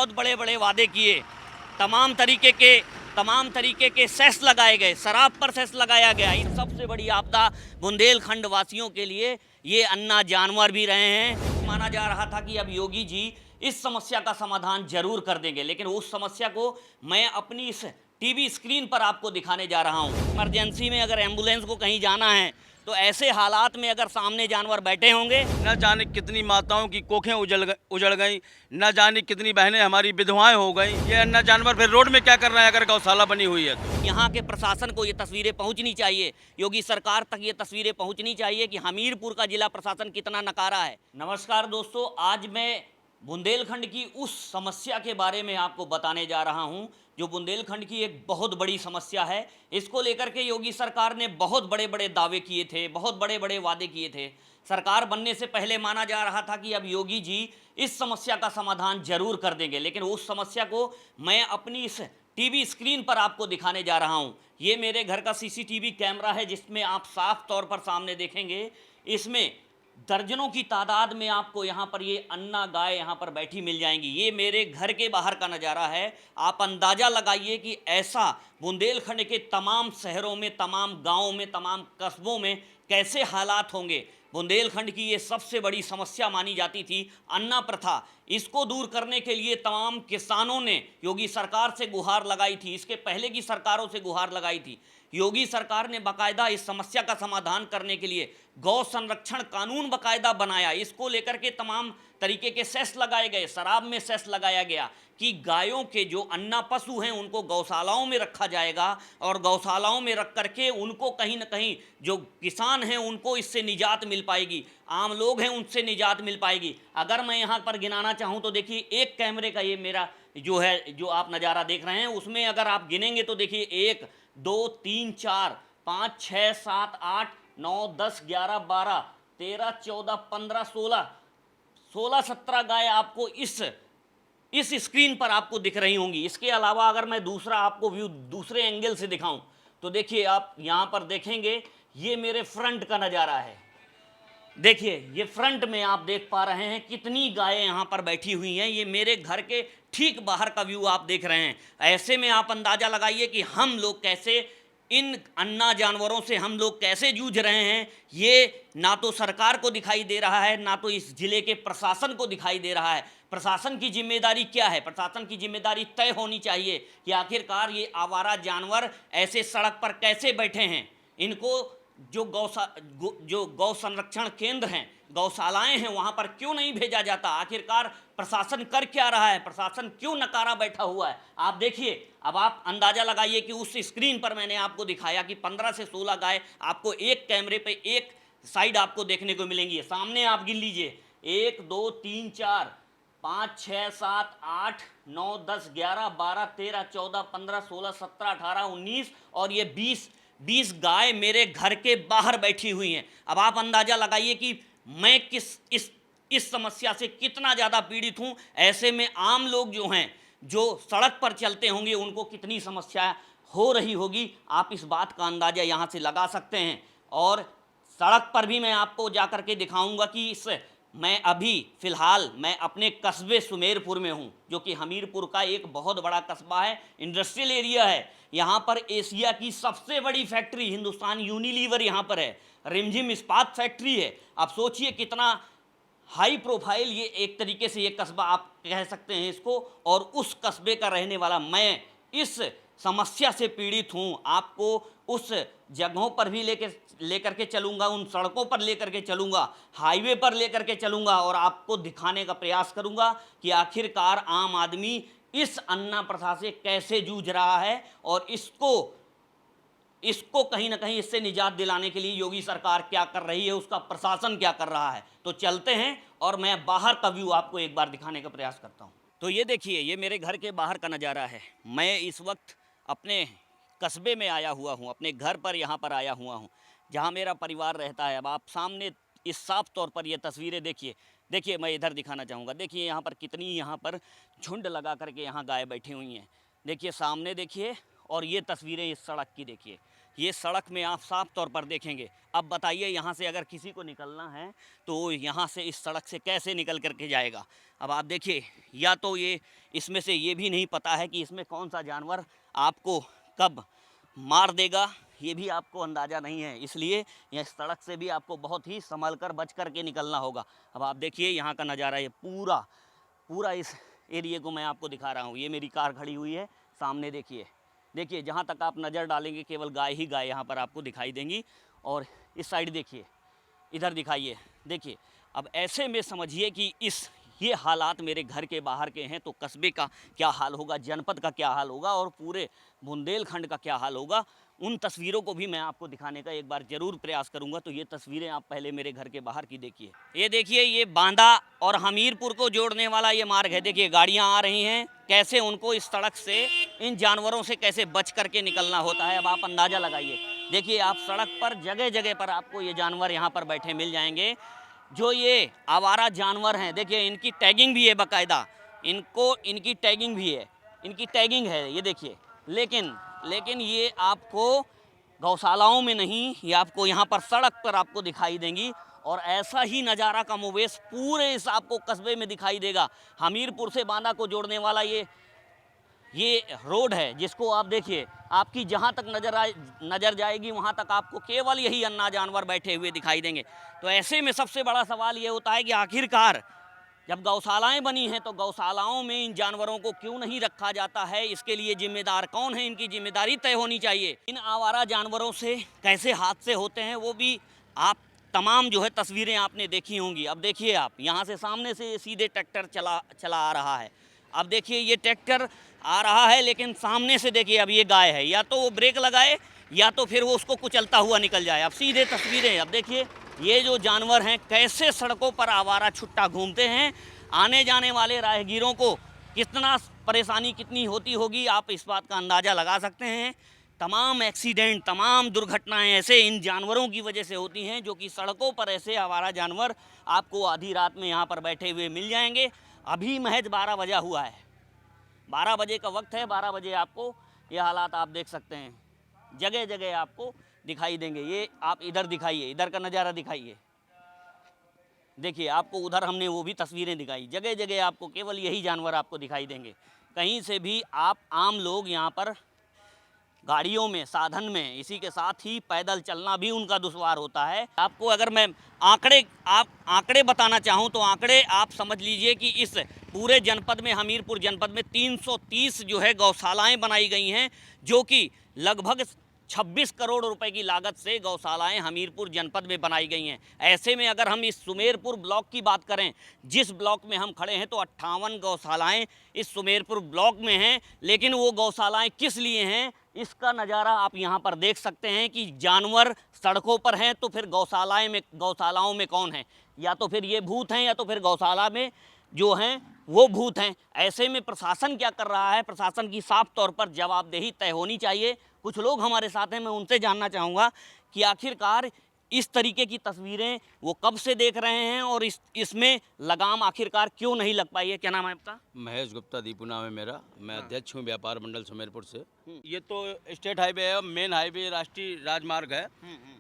बहुत बड़े बड़े वादे किए, तमाम तरीके के सेस लगाए गए, शराब पर सेस लगाया गया। इन सबसे बड़ी आपदा बुंदेलखंड वासियों के लिए ये अन्ना जानवर भी रहे हैं। माना जा रहा था कि अब योगी जी इस समस्या का समाधान जरूर कर देंगे, लेकिन उस समस्या को मैं अपनी इस टीवी स्क्रीन पर आपको दिखाने जा रहा हूँ। इमरजेंसी में अगर एम्बुलेंस को कहीं जाना है तो ऐसे हालात में अगर सामने जानवर बैठे होंगे, न जाने कितनी माताओं की कोखें उजड़ गई, न जाने कितनी बहनें हमारी विधवाएं हो गई। ये अन्ना जानवर फिर रोड में क्या कर रहा है अगर गौशाला बनी हुई है तो। यहाँ के प्रशासन को ये तस्वीरें पहुँचनी चाहिए, योगी सरकार तक ये तस्वीरें पहुँचनी चाहिए कि हमीरपुर का जिला प्रशासन कितना नकारा है। नमस्कार दोस्तों, आज मैं बुंदेलखंड की उस समस्या के बारे में आपको बताने जा रहा हूँ जो बुंदेलखंड की एक बहुत बड़ी समस्या है। इसको लेकर के योगी सरकार ने बहुत बड़े बड़े दावे किए थे, बहुत बड़े बड़े वादे किए थे। सरकार बनने से पहले माना जा रहा था कि अब योगी जी इस समस्या का समाधान जरूर कर देंगे, लेकिन उस समस्या को मैं अपनी इस टीवी स्क्रीन पर आपको दिखाने जा रहा हूं। ये मेरे घर का सीसीटीवी कैमरा है जिसमें आप साफ तौर पर सामने देखेंगे, इसमें दर्जनों की तादाद में आपको यहाँ पर ये अन्ना गाय यहाँ पर बैठी मिल जाएंगी। ये मेरे घर के बाहर का नज़ारा है। आप अंदाज़ा लगाइए कि ऐसा बुंदेलखंड के तमाम शहरों में, तमाम गांवों में, तमाम कस्बों में कैसे हालात होंगे। बुंदेलखंड की ये सबसे बड़ी समस्या मानी जाती थी अन्ना प्रथा। इसको दूर करने के लिए तमाम किसानों ने योगी सरकार से गुहार लगाई थी, इसके पहले की सरकारों से गुहार लगाई थी। योगी सरकार ने बाकायदा इस समस्या का समाधान करने के लिए गौ संरक्षण कानून बाकायदा बनाया। इसको लेकर के तमाम तरीके के सेस लगाए गए, शराब में सेस लगाया गया कि गायों के जो अन्ना पशु हैं उनको गौशालाओं में रखा जाएगा और गौशालाओं में रख करके उनको कहीं ना कहीं जो किसान हैं उनको इससे निजात मिल पाएगी, आम लोग हैं उनसे निजात मिल पाएगी। अगर मैं यहाँ पर गिनाना चाहूँ तो देखिए, एक कैमरे का ये मेरा जो है, जो आप नज़ारा देख रहे हैं, उसमें अगर आप गिनेंगे तो देखिए 1 2 3 4 5 6 7 8 9 10 11 12 13 14 15 16 17 गाय आपको इस स्क्रीन पर आपको दिख रही होंगी। इसके अलावा अगर मैं दूसरा आपको व्यू दूसरे एंगल से दिखाऊं तो देखिए, आप यहाँ पर देखेंगे ये मेरे फ्रंट का नज़ारा है। देखिए, ये फ्रंट में आप देख पा रहे हैं कितनी गायें यहाँ पर बैठी हुई हैं। ये मेरे घर के ठीक बाहर का व्यू आप देख रहे हैं। ऐसे में आप अंदाज़ा लगाइए कि हम लोग कैसे इन अन्ना जानवरों से हम लोग कैसे जूझ रहे हैं। ये ना तो सरकार को दिखाई दे रहा है, ना तो इस जिले के प्रशासन को दिखाई दे रहा है। प्रशासन की जिम्मेदारी क्या है? प्रशासन की जिम्मेदारी तय होनी चाहिए कि आखिरकार ये आवारा जानवर ऐसे सड़क पर कैसे बैठे हैं। इनको जो गौ संरक्षण केंद्र हैं, गौशालाएं हैं, वहां पर क्यों नहीं भेजा जाता? आखिरकार प्रशासन कर क्या रहा है? प्रशासन क्यों नकारा बैठा हुआ है? आप देखिए, अब आप अंदाजा लगाइए कि उस स्क्रीन पर मैंने आपको दिखाया कि 15 से 16 गाय आपको एक कैमरे पे एक साइड आपको देखने को मिलेंगी। सामने आप गिन लीजिए, 1 2 3 4 5 6 7 8 9 10 11 12 13 14 15 16 17 18 19 और ये 20 गाय मेरे घर के बाहर बैठी हुई हैं। अब आप अंदाज़ा लगाइए कि मैं इस समस्या से कितना ज़्यादा पीड़ित हूँ। ऐसे में आम लोग जो हैं, जो सड़क पर चलते होंगे, उनको कितनी समस्या हो रही होगी। आप इस बात का अंदाज़ा यहाँ से लगा सकते हैं। और सड़क पर भी मैं आपको जा कर के दिखाऊंगा कि मैं अभी फ़िलहाल मैं अपने कस्बे सुमेरपुर में हूँ, जो कि हमीरपुर का एक बहुत बड़ा कस्बा है, इंडस्ट्रियल एरिया है। यहाँ पर एशिया की सबसे बड़ी फैक्ट्री हिंदुस्तान यूनिलीवर यहाँ पर है, रिमझिम इस्पात फैक्ट्री है। आप सोचिए कितना हाई प्रोफाइल ये एक तरीके से ये कस्बा आप कह सकते हैं इसको। और उस कस्बे का रहने वाला मैं इस समस्या से पीड़ित हूँ। आपको उस जगहों पर भी लेकर के चलूँगा, उन सड़कों पर लेकर के चलूँगा, हाईवे पर लेकर के चलूँगा और आपको दिखाने का प्रयास करूँगा कि आखिरकार आम आदमी इस अन्ना प्रथा से कैसे जूझ रहा है और इसको कहीं ना कहीं इससे निजात दिलाने के लिए योगी सरकार क्या कर रही है, उसका प्रशासन क्या कर रहा है। तो चलते हैं और मैं बाहर का व्यू आपको एक बार दिखाने का प्रयास करता हूँ। तो ये देखिए, ये मेरे घर के बाहर का नज़ारा है। मैं इस वक्त अपने कस्बे में आया हुआ हूँ, अपने घर पर यहाँ पर आया हुआ हूँ जहाँ मेरा परिवार रहता है। अब आप सामने इस साफ तौर पर ये तस्वीरें देखिए मैं इधर दिखाना चाहूँगा। देखिए यहाँ पर कितनी यहाँ पर झुंड लगा करके यहाँ गाय बैठी हुई हैं। देखिए सामने देखिए, और ये तस्वीरें इस सड़क की देखिए। ये सड़क में आप साफ तौर पर देखेंगे। अब बताइए यहाँ से अगर किसी को निकलना है तो यहाँ से इस सड़क से कैसे निकल करके जाएगा। अब आप देखिए, या तो ये इसमें से ये भी नहीं पता है कि इसमें कौन सा जानवर आपको कब मार देगा, ये भी आपको अंदाज़ा नहीं है। इसलिए यह सड़क से भी आपको बहुत ही संभल कर बच कर के निकलना होगा। अब आप देखिए यहाँ का नज़ारा, ये पूरा इस एरिए को मैं आपको दिखा रहा हूँ। ये मेरी कार खड़ी हुई है सामने, देखिए जहाँ तक आप नज़र डालेंगे केवल गाय ही गाय यहाँ पर आपको दिखाई देंगी। और इस साइड देखिए, इधर दिखाइए, देखिए। अब ऐसे में समझिए कि ये हालात मेरे घर के बाहर के हैं, तो कस्बे का क्या हाल होगा, जनपद का क्या हाल होगा और पूरे बुंदेलखंड का क्या हाल होगा, उन तस्वीरों को भी मैं आपको दिखाने का एक बार ज़रूर प्रयास करूंगा। तो ये तस्वीरें आप पहले मेरे घर के बाहर की देखिए। ये देखिए, ये बांदा और हमीरपुर को जोड़ने वाला ये मार्ग है। देखिए गाड़ियाँ आ रही हैं, कैसे उनको इस सड़क से इन जानवरों से कैसे बच करके निकलना होता है। अब आप अंदाज़ा लगाइए। देखिए आप सड़क पर जगह जगह पर आपको ये जानवर यहाँ पर बैठे मिल जाएंगे। जो ये आवारा जानवर हैं, देखिए इनकी टैगिंग भी है बाकायदा, इनकी टैगिंग भी है, इनकी टैगिंग है, ये देखिए। लेकिन ये आपको गौशालाओं में नहीं, ये आपको यहाँ पर सड़क पर आपको दिखाई देंगी। और ऐसा ही नज़ारा कमोवेश पूरे इस आपको कस्बे में दिखाई देगा। हमीरपुर से बांदा को जोड़ने वाला ये रोड है, जिसको आप देखिए, आपकी जहाँ तक नज़र जाएगी वहाँ तक आपको केवल यही अन्ना जानवर बैठे हुए दिखाई देंगे। तो ऐसे में सबसे बड़ा सवाल ये होता है कि आखिरकार जब गौशालाएं बनी हैं तो गौशालाओं में इन जानवरों को क्यों नहीं रखा जाता है, इसके लिए जिम्मेदार कौन है, इनकी जिम्मेदारी तय होनी चाहिए। इन आवारा जानवरों से कैसे हादसे होते हैं वो भी आप तमाम जो है तस्वीरें आपने देखी होंगी। अब देखिए आप यहाँ से सामने से सीधे ट्रैक्टर चला आ रहा है। अब देखिए ये ट्रैक्टर आ रहा है, लेकिन सामने से देखिए अब ये गाय है, या तो वो ब्रेक लगाए या तो फिर वो उसको कुचलता हुआ निकल जाए। अब सीधे तस्वीरें, अब देखिए ये जो जानवर हैं कैसे सड़कों पर आवारा छुट्टा घूमते हैं। आने जाने वाले राहगीरों को कितना परेशानी कितनी होती होगी, आप इस बात का अंदाज़ा लगा सकते हैं। तमाम एक्सीडेंट, तमाम दुर्घटनाएं ऐसे इन जानवरों की वजह से होती हैं, जो कि सड़कों पर ऐसे आवारा जानवर आपको आधी रात में यहाँ पर बैठे हुए मिल जाएंगे। अभी महज 12 बजा हुआ है, 12 बजे का वक्त है। 12 बजे आपको ये हालात आप देख सकते हैं, जगह जगह आपको दिखाई देंगे। ये आप इधर दिखाइए, इधर का नज़ारा दिखाइए, देखिए आपको उधर हमने वो भी तस्वीरें दिखाई। जगह जगह आपको केवल यही जानवर आपको दिखाई देंगे। कहीं से भी आप आम लोग यहाँ पर गाड़ियों में, साधन में, इसी के साथ ही पैदल चलना भी उनका दुश्वार होता है। आपको अगर मैं आंकड़े बताना चाहूँ तो आंकड़े आप समझ लीजिए कि इस पूरे जनपद में, हमीरपुर जनपद में 330 जो है गौशालाएं बनाई गई हैं, जो कि लगभग 26 करोड़ रुपए की लागत से गौशालाएं हमीरपुर जनपद में बनाई गई हैं। ऐसे में अगर हम इस सुमेरपुर ब्लॉक की बात करें, जिस ब्लॉक में हम खड़े हैं, तो 58 गौशालाएं इस सुमेरपुर ब्लॉक में हैं। लेकिन वो गौशालाएं किस लिए हैं, इसका नज़ारा आप यहाँ पर देख सकते हैं कि जानवर सड़कों पर हैं तो फिर गौशालाओं में कौन है, या तो फिर ये भूत हैं या तो फिर गौशाला में जो हैं वो भूत हैं। ऐसे में प्रशासन क्या कर रहा है, प्रशासन की साफ तौर पर जवाबदेही तय होनी चाहिए। कुछ लोग हमारे साथ हैं, मैं उनसे जानना चाहूँगा कि आखिरकार इस तरीके की तस्वीरें वो कब से देख रहे हैं और इसमें लगाम आखिरकार क्यों नहीं लग पाई है। क्या नाम है आपका? महेश गुप्ता दीपू नाम है मेरा। मैं अध्यक्ष हूँ व्यापार मंडल सुमेरपुर से। ये तो स्टेट हाईवे है, मेन हाईवे, राष्ट्रीय राजमार्ग है।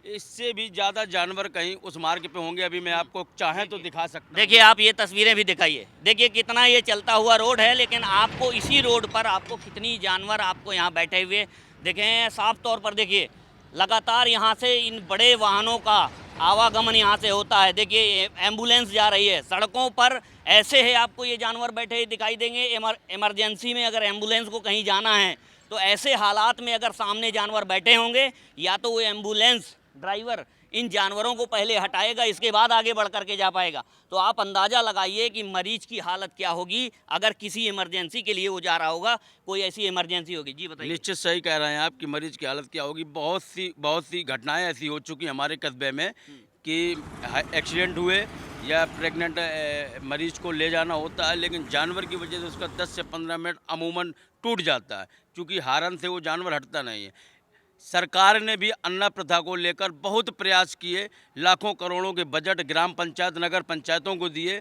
इससे भी ज़्यादा जानवर कहीं उस मार्ग पे होंगे। अभी मैं आपको चाहें तो दिखा सकता हूँ। देखिए आप ये तस्वीरें भी दिखाइए, देखिए कितना ये चलता हुआ रोड है, लेकिन आपको इसी रोड पर आपको कितनी जानवर आपको यहाँ बैठे हुए देखें। साफ तौर पर देखिए लगातार यहाँ से इन बड़े वाहनों का आवागमन यहाँ से होता है। देखिए एम्बुलेंस जा रही है सड़कों पर, ऐसे है आपको ये जानवर बैठे दिखाई देंगे। इमरजेंसी में अगर एम्बुलेंस को कहीं जाना है तो ऐसे हालात में अगर सामने जानवर बैठे होंगे, या तो वो एम्बुलेंस ड्राइवर इन जानवरों को पहले हटाएगा, इसके बाद आगे बढ़ करके जा पाएगा। तो आप अंदाज़ा लगाइए कि मरीज की हालत क्या होगी अगर किसी इमरजेंसी के लिए वो जा रहा होगा, कोई ऐसी इमरजेंसी होगी। जी बताइए। निश्चित सही कह रहे हैं आप कि मरीज की हालत क्या होगी। बहुत सी घटनाएं ऐसी हो चुकी हमारे कस्बे में कि एक्सीडेंट हुए या प्रेग्नेंट मरीज को ले जाना होता है, लेकिन जानवर की वजह से उसका 10 से 15 मिनट अमूमन टूट जाता है, क्योंकि हारन से वो जानवर हटता नहीं है। सरकार ने भी अन्ना प्रथा को लेकर बहुत प्रयास किए, लाखों करोड़ों के बजट ग्राम पंचायत, नगर पंचायतों को दिए,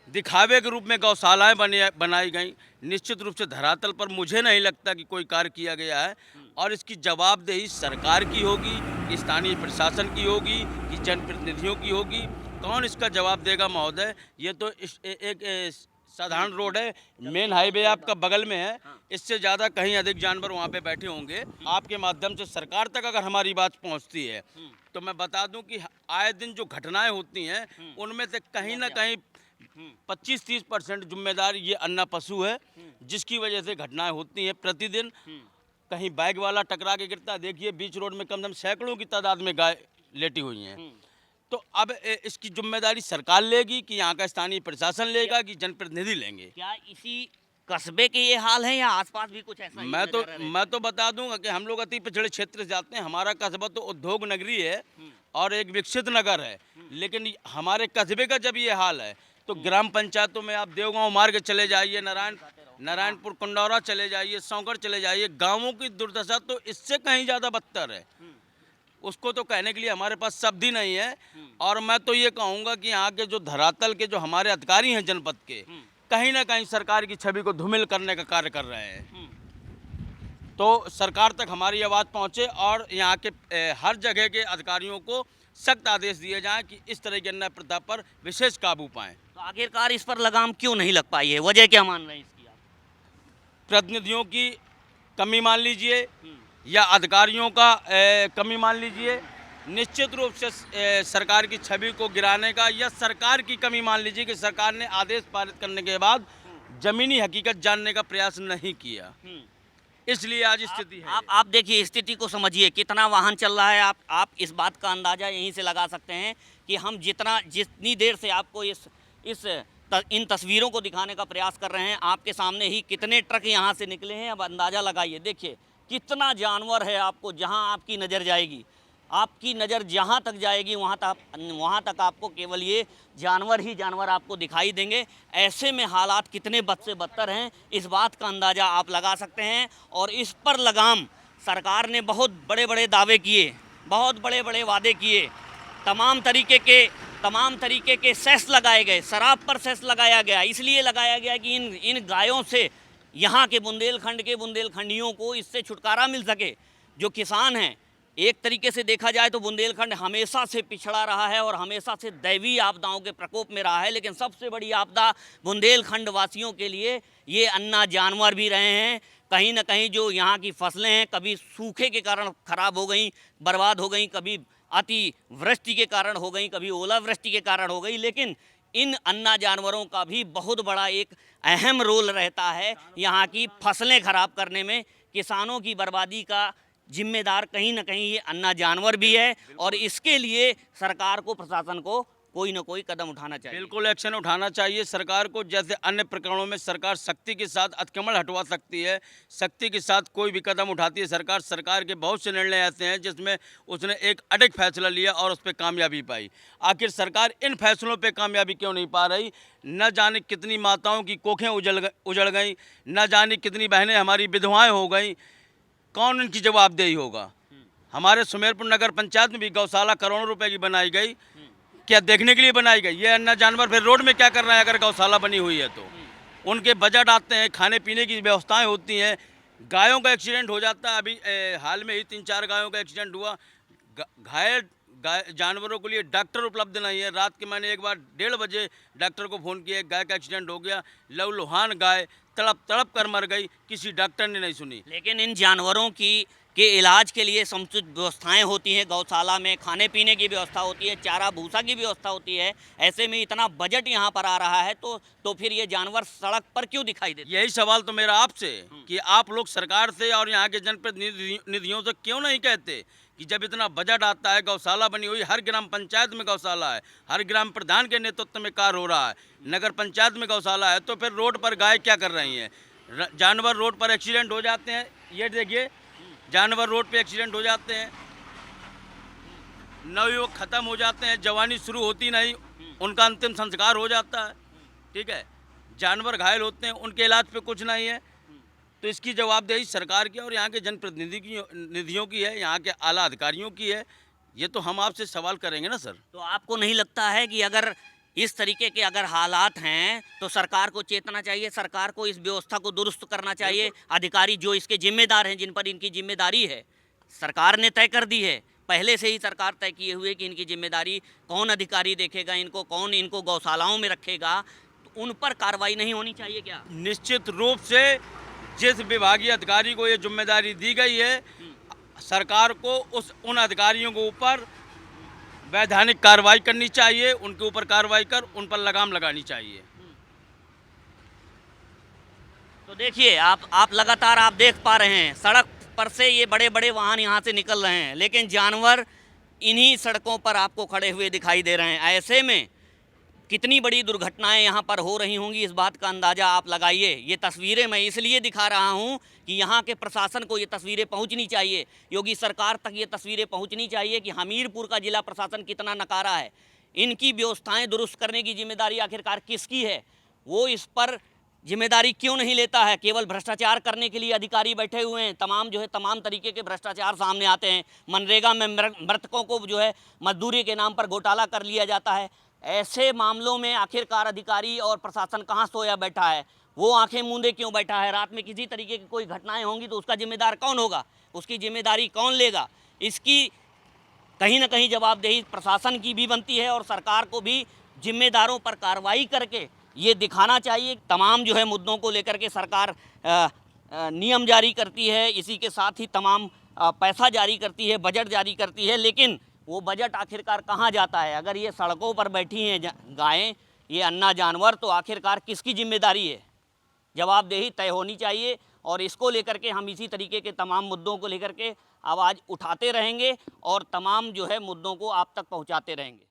दिखावे के रूप में गौशालाएं बनाई गई। निश्चित रूप से धरातल पर मुझे नहीं लगता कि कोई कार्य किया गया है, और इसकी जवाबदेही सरकार की होगी, कि स्थानीय प्रशासन की होगी, कि जनप्रतिनिधियों की होगी। कौन इसका जवाब देगा महोदय? ये तो एक साधारण रोड है, मेन हाईवे आपका बगल में है, इससे ज़्यादा कहीं अधिक जानवर वहाँ पे बैठे होंगे। आपके माध्यम से सरकार तक अगर हमारी बात पहुँचती है तो मैं बता दूं कि आए दिन जो घटनाएं होती हैं उनमें से कहीं ना कहीं 25-30% जिम्मेदार ये अन्ना पशु है, जिसकी वजह से घटनाएं होती हैं प्रतिदिन। कहीं बाइक वाला टकरा के गिरता है, देखिए बीच रोड में कम से कम सैकड़ों की तादाद में गाय लेटी हुई हैं। तो अब इसकी जिम्मेदारी सरकार लेगी कि यहाँ का स्थानीय प्रशासन लेगा कि जनप्रतिनिधि लेंगे? क्या इसी कस्बे के ये हाल है या आसपास भी कुछ ऐसा ही नजर आ रहा है? मैं तो बता दूंगा कि हम लोग अति पिछड़े क्षेत्र से जाते हैं। हमारा कस्बा तो उद्योग नगरी है और एक विकसित नगर है, लेकिन हमारे कस्बे का जब ये हाल है तो ग्राम पंचायतों में आप देवगांव मार्ग चले जाइए, नारायणपुर कुंडौरा चले जाइए, सौंकर चले जाइए, गाँवों की दुर्दशा तो इससे कहीं ज़्यादा बदतर है। उसको तो कहने के लिए हमारे पास शब्द ही नहीं है। और मैं तो ये कहूँगा कि यहाँ के जो धरातल के जो हमारे अधिकारी हैं जनपद के, कहीं ना कहीं सरकार की छवि को धूमिल करने का कार्य कर रहे हैं। तो सरकार तक हमारी आवाज़ पहुँचे और यहाँ के हर जगह के अधिकारियों को सख्त आदेश दिए जाएं कि इस तरह की अन्याय प्रथा पर विशेष काबू पाएं। तो आखिरकार इस पर लगाम क्यों नहीं लग पाई है? वजह क्या मान रहे हैं इसकी आप? प्रतिनिधियों की कमी मान लीजिए या अधिकारियों का कमी मान लीजिए, निश्चित रूप से सरकार की छवि को गिराने का, या सरकार की कमी मान लीजिए कि सरकार ने आदेश पारित करने के बाद जमीनी हकीकत जानने का प्रयास नहीं किया, इसलिए आज स्थिति है। आप देखिए, स्थिति को समझिए, कितना वाहन चल रहा है। आप इस बात का अंदाज़ा यहीं से लगा सकते हैं कि हम जितनी देर से आपको इन तस्वीरों को दिखाने का प्रयास कर रहे हैं, आपके सामने ही कितने ट्रक यहाँ से निकले हैं। अब अंदाज़ा लगाइए, देखिए कितना जानवर है। आपको जहाँ आपकी नज़र जाएगी, आपकी नज़र जहाँ तक जाएगी वहाँ तक आपको केवल ये जानवर ही जानवर आपको दिखाई देंगे। ऐसे में हालात कितने बद से बदतर हैं, इस बात का अंदाज़ा आप लगा सकते हैं। और इस पर लगाम सरकार ने बहुत बड़े बड़े दावे किए, बहुत बड़े बड़े वादे किए, तमाम तरीके के सेस लगाए गए। शराब पर सेस लगाया गया, इसलिए लगाया गया कि इन गायों से यहाँ के बुंदेलखंडियों को इससे छुटकारा मिल सके। जो किसान हैं, एक तरीके से देखा जाए तो बुंदेलखंड हमेशा से पिछड़ा रहा है और हमेशा से दैवीय आपदाओं के प्रकोप में रहा है, लेकिन सबसे बड़ी आपदा बुंदेलखंड वासियों के लिए ये अन्ना जानवर भी रहे हैं। कहीं ना कहीं जो यहाँ की फसलें हैं, कभी सूखे के कारण खराब हो गई, बर्बाद हो गई, कभी अति वृष्टि के कारण हो गई, कभी ओलावृष्टि के कारण हो गई, लेकिन इन अन्ना जानवरों का भी बहुत बड़ा एक अहम रोल रहता है यहाँ की फसलें खराब करने में। किसानों की बर्बादी का जिम्मेदार कहीं ना कहीं ये अन्ना जानवर भी है, और इसके लिए सरकार को, प्रशासन को कोई ना कोई कदम उठाना चाहिए। बिल्कुल एक्शन उठाना चाहिए सरकार को। जैसे अन्य प्रकरणों में सरकार सख्ती के साथ अतिक्रमण हटवा सकती है, सख्ती के साथ कोई भी कदम उठाती है सरकार के बहुत से निर्णय ऐसे हैं जिसमें उसने एक अडिग फैसला लिया और उस पर कामयाबी पाई। आखिर सरकार इन फैसलों पे कामयाबी क्यों नहीं पा रही? न जाने कितनी माताओं की कोखें उजड़ गई, न जाने कितनी बहनें हमारी विधवाएँ हो गई। कौन इनकी जवाबदेही होगा? हमारे सुमेरपुर नगर पंचायत में भी गौशाला करोड़ों रुपए की बनाई गई, क्या देखने के लिए बनाई गई? ये अन्ना जानवर फिर रोड में क्या कर रहे हैं? अगर गौशाला बनी हुई है तो उनके बजट आते हैं, खाने पीने की व्यवस्थाएं होती हैं, गायों का एक्सीडेंट हो जाता है। अभी हाल में ही 3-4 गायों का एक्सीडेंट हुआ। घायल जानवरों के लिए डॉक्टर उपलब्ध नहीं है। रात के मैंने एक बार 1:30 बजे डॉक्टर को फ़ोन किया, गाय का एक्सीडेंट हो गया, लहूलुहान गाय तड़प कर मर गई, किसी डॉक्टर ने नहीं सुनी। लेकिन इन जानवरों के इलाज के लिए समुचित व्यवस्थाएं होती हैं, गौशाला में खाने पीने की व्यवस्था होती है, चारा भूसा की व्यवस्था होती है। ऐसे में इतना बजट यहाँ पर आ रहा है तो फिर ये जानवर सड़क पर क्यों दिखाई देते? यही सवाल तो मेरा आपसे कि आप लोग सरकार से और यहाँ के जनप्रतिनिधियों से क्यों नहीं कहते कि जब इतना बजट आता है, गौशाला बनी हुई, हर ग्राम पंचायत में गौशाला है, हर ग्राम प्रधान के नेतृत्व में कार्य हो रहा है, नगर पंचायत में गौशाला है, तो फिर रोड पर गाय क्या कर रही हैं? जानवर रोड पर एक्सीडेंट हो जाते हैं। ये देखिए, जानवर रोड पे एक्सीडेंट हो जाते हैं, नवयुवक खत्म हो जाते हैं, जवानी शुरू होती नहीं, उनका अंतिम संस्कार हो जाता है। ठीक है, जानवर घायल होते हैं, उनके इलाज पे कुछ नहीं है। तो इसकी जवाबदेही सरकार की और यहाँ के जनप्रतिनिधियों की है, यहाँ के आला अधिकारियों की है। ये तो हम आपसे सवाल करेंगे ना सर। तो आपको नहीं लगता है कि अगर इस तरीके के अगर हालात हैं तो सरकार को चेतना चाहिए, सरकार को इस व्यवस्था को दुरुस्त करना चाहिए। अधिकारी जो इसके जिम्मेदार हैं, जिन पर इनकी जिम्मेदारी है, सरकार ने तय कर दी है, पहले से ही सरकार तय किए हुए कि इनकी जिम्मेदारी कौन अधिकारी देखेगा, इनको कौन इनको गौशालाओं में रखेगा, तो उन पर कार्रवाई नहीं होनी चाहिए क्या? निश्चित रूप से जिस विभागीय अधिकारी को ये जिम्मेदारी दी गई है, सरकार को उन अधिकारियों के ऊपर वैधानिक कार्रवाई करनी चाहिए, उनके ऊपर कार्रवाई कर उन पर लगाम लगानी चाहिए। तो देखिए, आप लगातार आप देख पा रहे हैं सड़क पर से ये बड़े बड़े वाहन यहाँ से निकल रहे हैं, लेकिन जानवर इन्हीं सड़कों पर आपको खड़े हुए दिखाई दे रहे हैं। ऐसे में कितनी बड़ी दुर्घटनाएं यहाँ पर हो रही होंगी, इस बात का अंदाज़ा आप लगाइए। ये तस्वीरें मैं इसलिए दिखा रहा हूँ कि यहाँ के प्रशासन को ये तस्वीरें पहुँचनी चाहिए, योगी सरकार तक ये तस्वीरें पहुँचनी चाहिए कि हमीरपुर का जिला प्रशासन कितना नकारा है। इनकी व्यवस्थाएं दुरुस्त करने की जिम्मेदारी आखिरकार किसकी है, वो इस पर जिम्मेदारी क्यों नहीं लेता है? केवल भ्रष्टाचार करने के लिए अधिकारी बैठे हुए हैं। तमाम तरीके के भ्रष्टाचार सामने आते हैं। मनरेगा में मृतकों को मजदूरी के नाम पर घोटाला कर लिया जाता है। ऐसे मामलों में आखिरकार अधिकारी और प्रशासन कहाँ सोया बैठा है? वो आंखें मूंदे क्यों बैठा है? रात में किसी तरीके की कोई घटनाएं होंगी तो उसका जिम्मेदार कौन होगा? उसकी जिम्मेदारी कौन लेगा? इसकी कहीं ना कहीं जवाबदेही प्रशासन की भी बनती है और सरकार को भी जिम्मेदारों पर कार्रवाई करके ये दिखाना चाहिए। तमाम मुद्दों को लेकर के सरकार नियम जारी करती है, इसी के साथ ही तमाम पैसा जारी करती है, बजट जारी करती है, लेकिन वो बजट आखिरकार कहाँ जाता है? अगर ये सड़कों पर बैठी हैं गायें, ये अन्ना जानवर, तो आखिरकार किसकी जिम्मेदारी है? जवाबदेही तय होनी चाहिए और इसको लेकर के हम इसी तरीके के तमाम मुद्दों को लेकर के आवाज़ उठाते रहेंगे और तमाम मुद्दों को आप तक पहुँचाते रहेंगे।